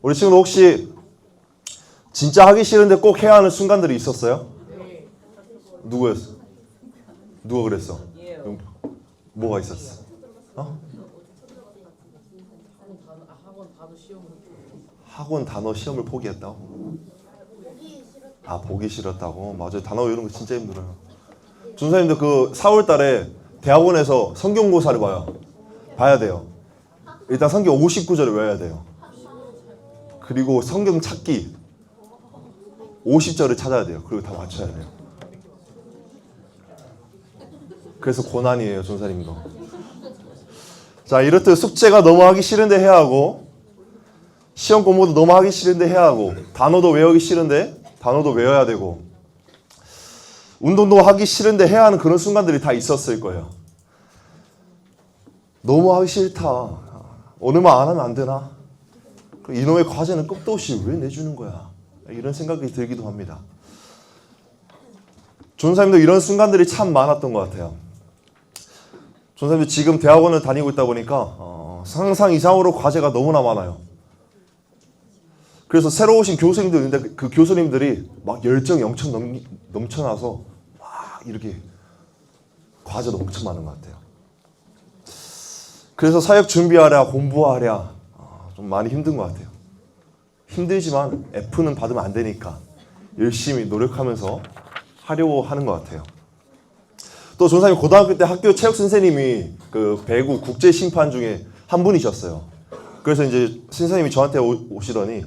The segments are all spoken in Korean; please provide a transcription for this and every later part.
우리 친구들 혹시 진짜 하기 싫은데 꼭 해야 하는 순간들이 있었어요? 네. 누구였어? 누가 그랬어? 예. 뭐가 있었어? 학원 단어 시험을 포기했다고? 아, 보기 싫었다고? 맞아요. 단어 이런 거 진짜 힘들어요. 전사님도 그 4월 달에 대학원에서 성경고사를 봐야 돼요. 일단 성경 59절을 외워야 돼요. 그리고 성경 찾기 50절을 찾아야 돼요. 그리고 다 맞춰야 돼요. 그래서 고난이에요, 전사님도. 자, 이렇듯 숙제가 너무 하기 싫은데 해야 하고, 시험 공부도 너무 하기 싫은데 해야 하고, 단어도 외우기 싫은데 단어도 외워야 되고, 운동도 하기 싫은데 해야 하는 그런 순간들이 다 있었을 거예요. 너무 하기 싫다. 오늘만 안 하면 안 되나? 이놈의 과제는 끝도 없이 왜 내주는 거야? 이런 생각이 들기도 합니다. 전사님도 이런 순간들이 참 많았던 것 같아요. 전사님도 지금 대학원을 다니고 있다 보니까 상상 이상으로 과제가 너무나 많아요. 그래서 새로 오신 교수님들 있는데 그 교수님들이 막 열정이 엄청 넘쳐나서 막 이렇게 과제도 엄청 많은 것 같아요. 그래서 사역 준비하랴 공부하랴 좀 많이 힘든 것 같아요. 힘들지만 F는 받으면 안 되니까 열심히 노력하면서 하려고 하는 것 같아요. 또 전사님 고등학교 때 학교 체육 선생님이 그 배구 국제 심판 중에 한 분이셨어요. 그래서 이제 선생님이 저한테 오시더니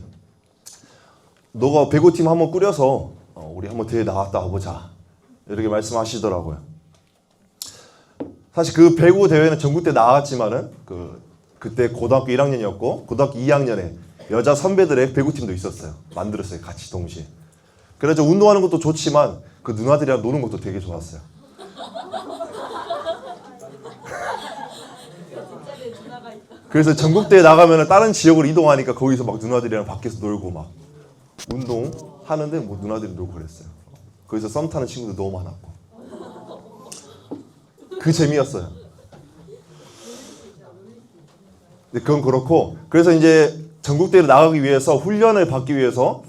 너가 배구팀 한번 꾸려서 우리 한번 대회 나갔다 와보자 이렇게 말씀하시더라고요. 사실 그 배구 대회는 전국대 나갔지만은 그때 고등학교 1학년이었고 고등학교 2학년에 여자 선배들의 배구팀도 있었어요. 만들었어요. 같이 동시에. 그래서 운동하는 것도 좋지만 그 누나들이랑 노는 것도 되게 좋았어요. 그래서 전국대회 나가면 다른 지역으로 이동하니까 거기서 막 누나들이랑 밖에서 놀고 막 운동하는데 뭐 누나들이 놀고 그랬어요. 거기서 썸 타는 친구들 너무 많았고 그 재미였어요. 근데 그건 그렇고 그래서 이제 전국대회를 나가기 위해서 훈련을 받기 위해서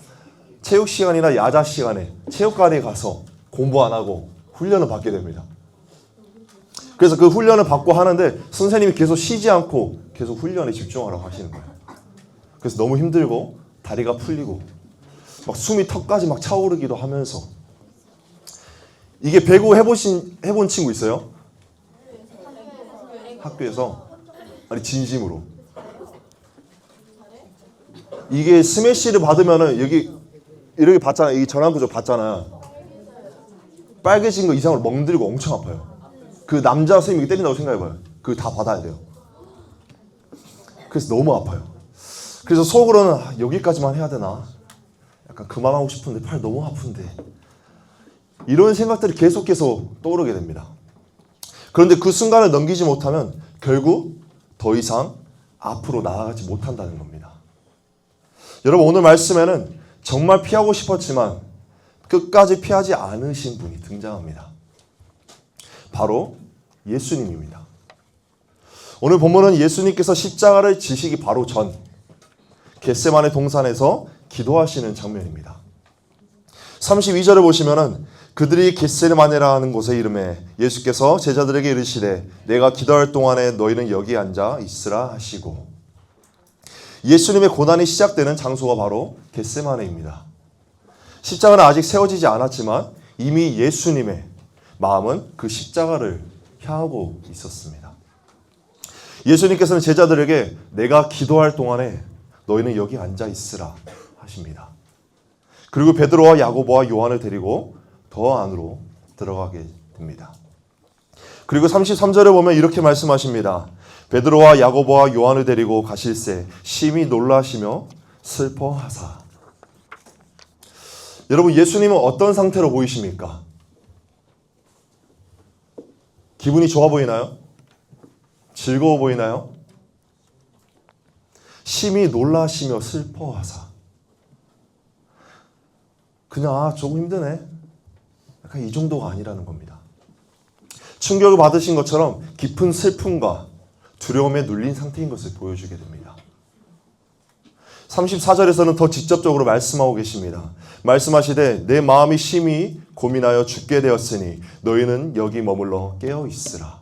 체육 시간이나 야자 시간에 체육관에 가서 공부 안 하고 훈련을 받게 됩니다. 그래서 그 훈련을 받고 하는데 선생님이 계속 쉬지 않고 계속 훈련에 집중하라고 하시는 거예요. 그래서 너무 힘들고 다리가 풀리고 막 숨이 턱까지 막 차오르기도 하면서 이게 배구 해본 친구 있어요? 학교에서? 아니 진심으로 이게 스매시를 받으면은 여기 이렇게 봤잖아. 이 전완구조 봤잖아. 빨개진 거 이상으로 멍들고 엄청 아파요. 그 남자 선생님이 때린다고 생각해봐요. 그거 다 받아야 돼요. 그래서 너무 아파요. 그래서 속으로는 여기까지만 해야 되나? 약간 그만하고 싶은데 팔 너무 아픈데 이런 생각들이 계속해서 떠오르게 됩니다. 그런데 그 순간을 넘기지 못하면 결국 더 이상 앞으로 나아가지 못한다는 겁니다. 여러분 오늘 말씀에는 정말 피하고 싶었지만 끝까지 피하지 않으신 분이 등장합니다. 바로 예수님입니다. 오늘 본문은 예수님께서 십자가를 지시기 바로 전 겟세마네 동산에서 기도하시는 장면입니다. 32절을 보시면은 그들이 겟세마네라 하는 곳에 이름에 예수께서 제자들에게 이르시되 내가 기도할 동안에 너희는 여기 앉아 있으라 하시고 예수님의 고난이 시작되는 장소가 바로 겟세마네입니다. 십자가는 아직 세워지지 않았지만 이미 예수님의 마음은 그 십자가를 향하고 있었습니다. 예수님께서는 제자들에게 내가 기도할 동안에 너희는 여기 앉아 있으라 하십니다. 그리고 베드로와 야고보와 요한을 데리고 더 안으로 들어가게 됩니다. 그리고 33절에 보면 이렇게 말씀하십니다. 베드로와 야고보와 요한을 데리고 가실새 심히 놀라시며 슬퍼하사. 여러분 예수님은 어떤 상태로 보이십니까? 기분이 좋아 보이나요? 즐거워 보이나요? 심히 놀라시며 슬퍼하사. 그냥 조금 힘드네. 약간 이 정도가 아니라는 겁니다. 충격을 받으신 것처럼 깊은 슬픔과 두려움에 눌린 상태인 것을 보여주게 됩니다. 34절에서는 더 직접적으로 말씀하고 계십니다. 말씀하시되 내 마음이 심히 고민하여 죽게 되었으니 너희는 여기 머물러 깨어 있으라.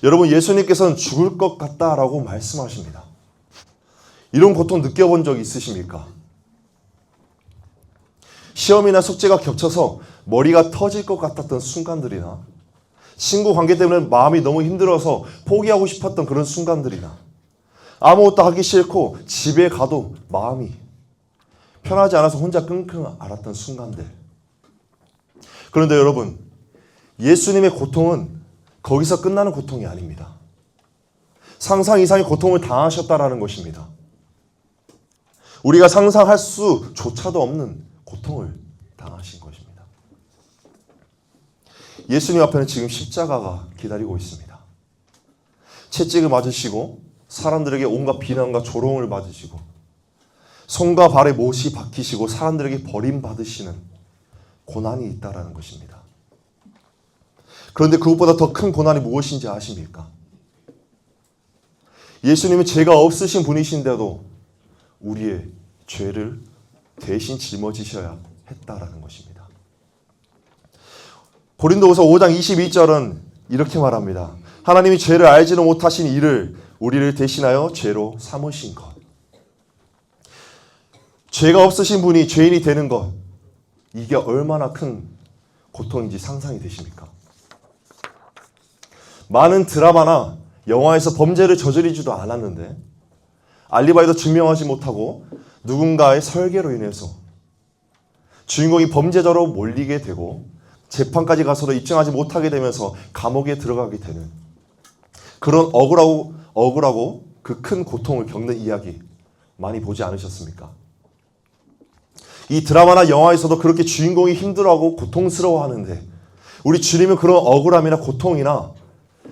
여러분, 예수님께서는 죽을 것 같다라고 말씀하십니다. 이런 고통 느껴본 적 있으십니까? 시험이나 숙제가 겹쳐서 머리가 터질 것 같았던 순간들이나 친구 관계 때문에 마음이 너무 힘들어서 포기하고 싶었던 그런 순간들이나 아무것도 하기 싫고 집에 가도 마음이 편하지 않아서 혼자 끙끙 앓았던 순간들. 그런데 여러분, 예수님의 고통은 거기서 끝나는 고통이 아닙니다. 상상 이상의 고통을 당하셨다라는 것입니다. 우리가 상상할 수조차도 없는 고통을 당하신 것입니다. 예수님 앞에는 지금 십자가가 기다리고 있습니다. 채찍을 맞으시고 사람들에게 온갖 비난과 조롱을 받으시고 손과 발에 못이 박히시고 사람들에게 버림받으시는 고난이 있다라는 것입니다. 그런데 그것보다 더 큰 고난이 무엇인지 아십니까? 예수님은 죄가 없으신 분이신데도 우리의 죄를 대신 짊어지셔야 했다라는 것입니다. 고린도후서 5장 22절은 이렇게 말합니다. 하나님이 죄를 알지는 못하신 이를 우리를 대신하여 죄로 삼으신 것. 죄가 없으신 분이 죄인이 되는 것, 이게 얼마나 큰 고통인지 상상이 되십니까? 많은 드라마나 영화에서 범죄를 저지르지도 않았는데 알리바이도 증명하지 못하고 누군가의 설계로 인해서 주인공이 범죄자로 몰리게 되고 재판까지 가서도 입증하지 못하게 되면서 감옥에 들어가게 되는 그런 억울하고 그 큰 고통을 겪는 이야기 많이 보지 않으셨습니까? 이 드라마나 영화에서도 그렇게 주인공이 힘들어하고 고통스러워하는데 우리 주님은 그런 억울함이나 고통이나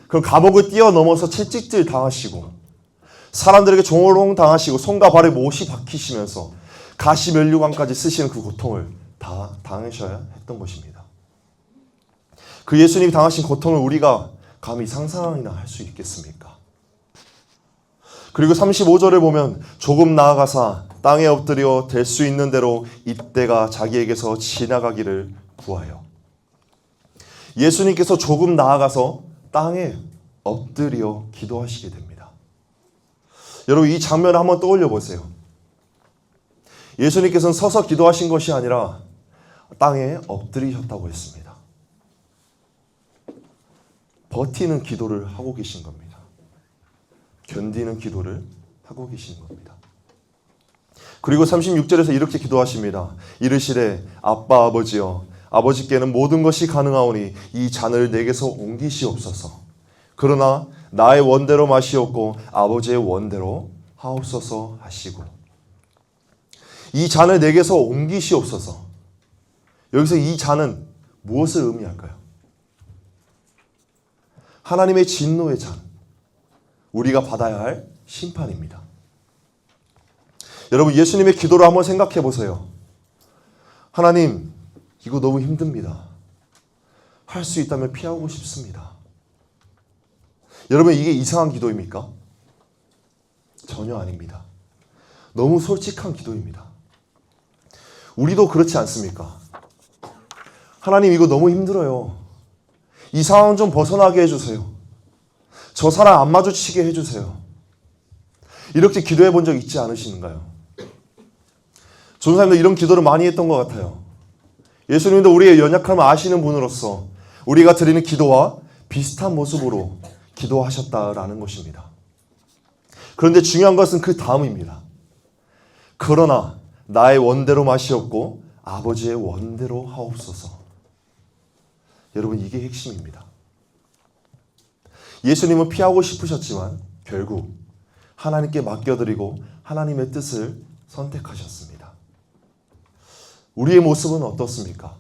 그런 감옥을 뛰어넘어서 채찍질 당하시고 사람들에게 조롱 당하시고 손과 발에 못이 박히시면서 가시면류관까지 쓰시는 그 고통을 다 당하셔야 했던 것입니다. 그 예수님이 당하신 고통을 우리가 감히 상상이나 할 수 있겠습니까? 그리고 35절을 보면 조금 나아가사 땅에 엎드려 될 수 있는 대로 이때가 자기에게서 지나가기를 구하여. 예수님께서 조금 나아가서 땅에 엎드려 기도하시게 됩니다. 여러분, 이 장면을 한번 떠올려 보세요. 예수님께서는 서서 기도하신 것이 아니라 땅에 엎드리셨다고 했습니다. 버티는 기도를 하고 계신 겁니다. 견디는 기도를 하고 계신 겁니다. 그리고 36절에서 이렇게 기도하십니다. 이르시되 아빠 아버지여, 아버지께는 모든 것이 가능하오니 이 잔을 내게서 옮기시옵소서. 그러나 나의 원대로 마시옵고 아버지의 원대로 하옵소서 하시고. 이 잔을 내게서 옮기시옵소서. 여기서 이 잔은 무엇을 의미할까요? 하나님의 진노의 잔, 우리가 받아야 할 심판입니다. 여러분, 예수님의 기도를 한번 생각해 보세요. 하나님, 이거 너무 힘듭니다. 할 수 있다면 피하고 싶습니다. 여러분, 이게 이상한 기도입니까? 전혀 아닙니다. 너무 솔직한 기도입니다. 우리도 그렇지 않습니까? 하나님, 이거 너무 힘들어요. 이 상황 좀 벗어나게 해주세요. 저 사람 안 마주치게 해주세요. 이렇게 기도해 본 적 있지 않으신가요? 전사님도 이런 기도를 많이 했던 것 같아요. 예수님도 우리의 연약함을 아시는 분으로서 우리가 드리는 기도와 비슷한 모습으로 기도하셨다라는 것입니다. 그런데 중요한 것은 그 다음입니다. 그러나 나의 원대로 마시옵고 아버지의 원대로 하옵소서. 여러분, 이게 핵심입니다. 예수님은 피하고 싶으셨지만 결국 하나님께 맡겨드리고 하나님의 뜻을 선택하셨습니다. 우리의 모습은 어떻습니까?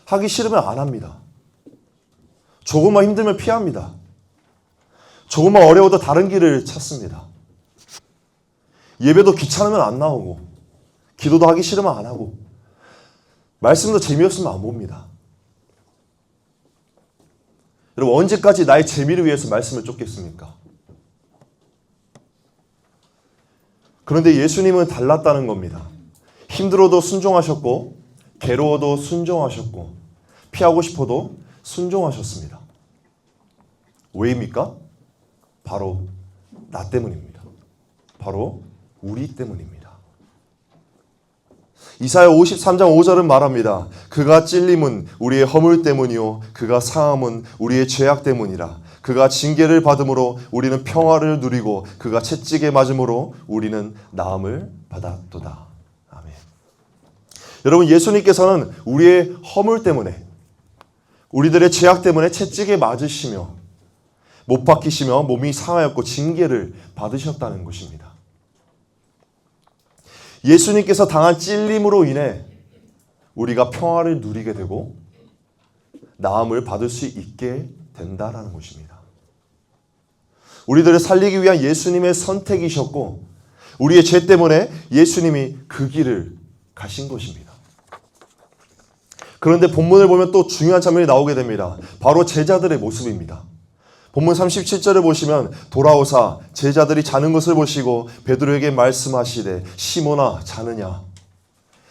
하기 싫으면 안 합니다. 조금만 힘들면 피합니다. 조금만 어려워도 다른 길을 찾습니다. 예배도 귀찮으면 안 나오고, 기도도 하기 싫으면 안 하고, 말씀도 재미없으면 안 봅니다. 여러분, 언제까지 나의 재미를 위해서 말씀을 쫓겠습니까? 그런데 예수님은 달랐다는 겁니다. 힘들어도 순종하셨고 괴로워도 순종하셨고 피하고 싶어도 순종하셨습니다. 왜입니까? 바로 나 때문입니다. 바로 우리 때문입니다. 이사야 53장 5절은 말합니다. 그가 찔림은 우리의 허물 때문이요 그가 상함은 우리의 죄악 때문이라. 그가 징계를 받음으로 우리는 평화를 누리고 그가 채찍에 맞음으로 우리는 나음을 받았도다. 아멘. 여러분, 예수님께서는 우리의 허물 때문에, 우리들의 죄악 때문에 채찍에 맞으시며 못 박히시며 몸이 상하였고 징계를 받으셨다는 것입니다. 예수님께서 당한 찔림으로 인해 우리가 평화를 누리게 되고 나음을 받을 수 있게 된다라는 것입니다. 우리들을 살리기 위한 예수님의 선택이셨고 우리의 죄 때문에 예수님이 그 길을 가신 것입니다. 그런데 본문을 보면 또 중요한 장면이 나오게 됩니다. 바로 제자들의 모습입니다. 본문 37절을 보시면 돌아오사 제자들이 자는 것을 보시고 베드로에게 말씀하시되 시몬아 자느냐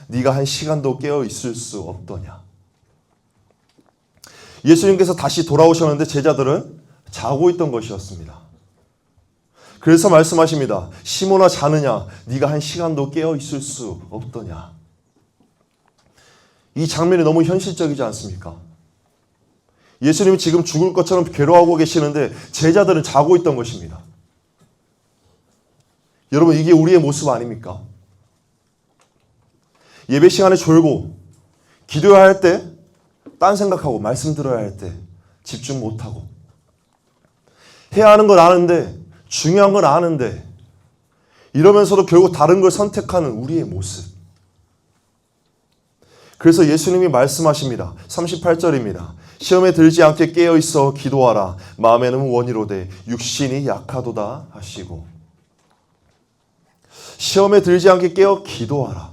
네가 한 시간도 깨어 있을 수 없더냐. 예수님께서 다시 돌아오셨는데 제자들은 자고 있던 것이었습니다. 그래서 말씀하십니다. 시몬아 자느냐 네가 한 시간도 깨어 있을 수 없더냐. 이 장면이 너무 현실적이지 않습니까? 예수님이 지금 죽을 것처럼 괴로워하고 계시는데 제자들은 자고 있던 것입니다. 여러분, 이게 우리의 모습 아닙니까? 예배 시간에 졸고 기도해야 할 때 딴 생각하고 말씀 들어야 할 때 집중 못하고 해야 하는 건 아는데 중요한 건 아는데 이러면서도 결국 다른 걸 선택하는 우리의 모습. 그래서 예수님이 말씀하십니다. 38절입니다. 시험에 들지 않게 깨어있어 기도하라. 마음에는 원이로되 육신이 약하도다 하시고. 시험에 들지 않게 깨어 기도하라.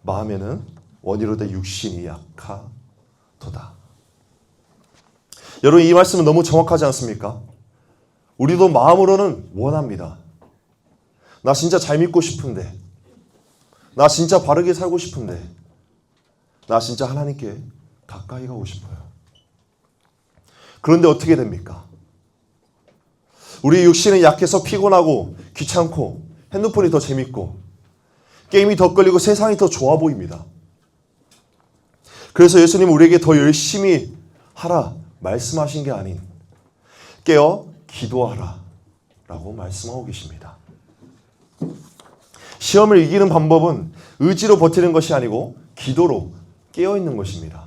마음에는 원이로되 육신이 약하도다. 여러분, 이 말씀은 너무 정확하지 않습니까? 우리도 마음으로는 원합니다. 나 진짜 잘 믿고 싶은데, 나 진짜 바르게 살고 싶은데, 나 진짜 하나님께 가까이 가고 싶어요. 그런데 어떻게 됩니까? 우리 육신은 약해서 피곤하고 귀찮고 핸드폰이 더 재밌고 게임이 더 끌리고 세상이 더 좋아 보입니다. 그래서 예수님은 우리에게 더 열심히 하라 말씀하신 게 아닌 깨어 기도하라 라고 말씀하고 계십니다. 시험을 이기는 방법은 의지로 버티는 것이 아니고 기도로 깨어있는 것입니다.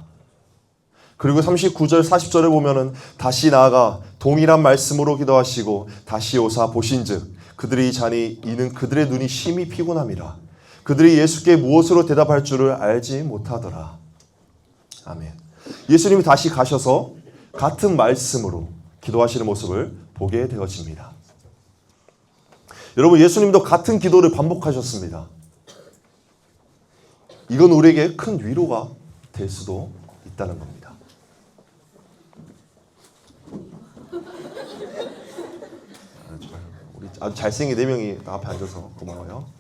그리고 39절 40절에 보면은 다시 나아가 동일한 말씀으로 기도하시고 다시 오사 보신즉 그들이 자니 이는 그들의 눈이 심히 피곤함이라. 그들이 예수께 무엇으로 대답할 줄을 알지 못하더라. 아멘. 예수님이 다시 가셔서 같은 말씀으로 기도하시는 모습을 보게 되어집니다. 여러분, 예수님도 같은 기도를 반복하셨습니다. 이건 우리에게 큰 위로가 될 수도 있다는 겁니다. 우리 아주 잘생긴 4명이 앞에 앉아서 고마워요.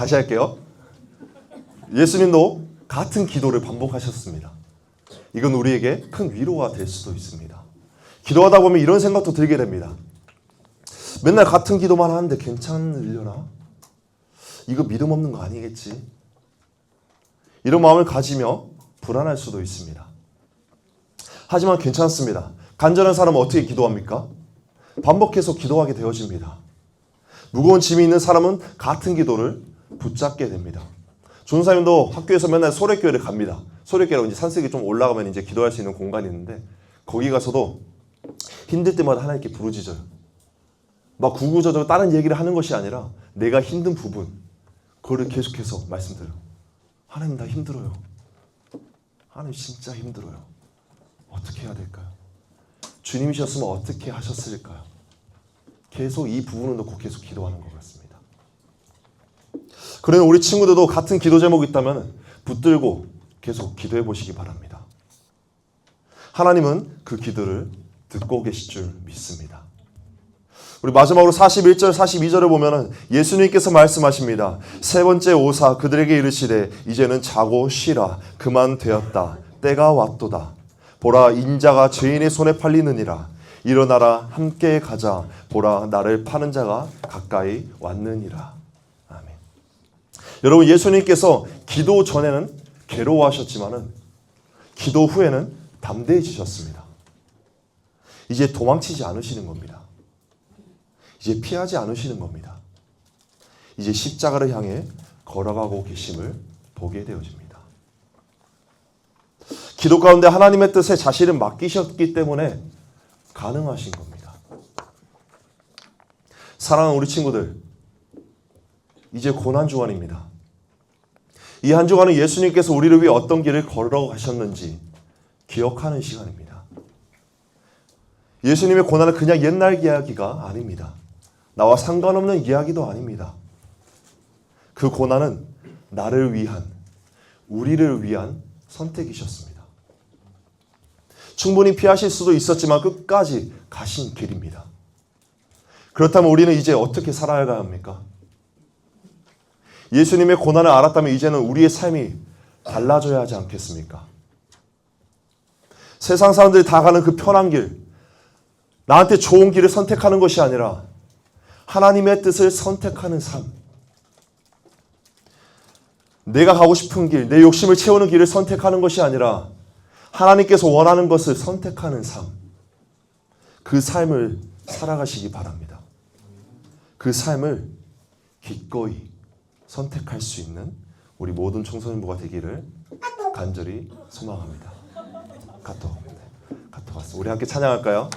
다시 할게요. 예수님도 같은 기도를 반복하셨습니다. 이건 우리에게 큰 위로가 될 수도 있습니다. 기도하다 보면 이런 생각도 들게 됩니다. 맨날 같은 기도만 하는데 괜찮으려나? 이거 믿음 없는 거 아니겠지? 이런 마음을 가지며 불안할 수도 있습니다. 하지만 괜찮습니다. 간절한 사람은 어떻게 기도합니까? 반복해서 기도하게 되어집니다. 무거운 짐이 있는 사람은 같은 기도를 붙잡게 됩니다. 전사님도 학교에서 맨날 소래교회를 갑니다. 소래교회라고 이제 산속에 좀 올라가면 이제 기도할 수 있는 공간이 있는데 거기 가서도 힘들 때마다 하나님께 부르짖어요. 막 구구절절 다른 얘기를 하는 것이 아니라 내가 힘든 부분 그거를 계속해서 말씀드려요. 하나님 나 힘들어요. 하나님 진짜 힘들어요. 어떻게 해야 될까요? 주님이셨으면 어떻게 하셨을까요? 계속 이 부분을 놓고 계속 기도하는 것 같습니다. 그러면 우리 친구들도 같은 기도 제목이 있다면 붙들고 계속 기도해 보시기 바랍니다. 하나님은 그 기도를 듣고 계실 줄 믿습니다. 우리 마지막으로 41절 42절에 보면은 예수님께서 말씀하십니다. 세 번째 오사 그들에게 이르시되 이제는 자고 쉬라. 그만 되었다. 때가 왔도다. 보라 인자가 죄인의 손에 팔리느니라. 일어나라 함께 가자. 보라 나를 파는 자가 가까이 왔느니라. 아멘. 여러분, 예수님께서 기도 전에는 괴로워하셨지만은 기도 후에는 담대해지셨습니다. 이제 도망치지 않으시는 겁니다. 이제 피하지 않으시는 겁니다. 이제 십자가를 향해 걸어가고 계심을 보게 되어집니다. 기도 가운데 하나님의 뜻에 자신을 맡기셨기 때문에 가능하신 겁니다. 사랑하는 우리 친구들, 이제 고난주간입니다. 이 한 주간은 예수님께서 우리를 위해 어떤 길을 걸어가셨는지 기억하는 시간입니다. 예수님의 고난은 그냥 옛날 이야기가 아닙니다. 나와 상관없는 이야기도 아닙니다. 그 고난은 나를 위한, 우리를 위한 선택이셨습니다. 충분히 피하실 수도 있었지만 끝까지 가신 길입니다. 그렇다면 우리는 이제 어떻게 살아가야 합니까? 예수님의 고난을 알았다면 이제는 우리의 삶이 달라져야 하지 않겠습니까? 세상 사람들이 다 가는 그 편한 길, 나한테 좋은 길을 선택하는 것이 아니라 하나님의 뜻을 선택하는 삶, 내가 가고 싶은 길, 내 욕심을 채우는 길을 선택하는 것이 아니라 하나님께서 원하는 것을 선택하는 삶, 그 삶을 살아가시기 바랍니다. 그 삶을 기꺼이 선택할 수 있는 우리 모든 청소년부가 되기를 간절히 소망합니다. 카톡 왔습니다. 우리 함께 찬양할까요?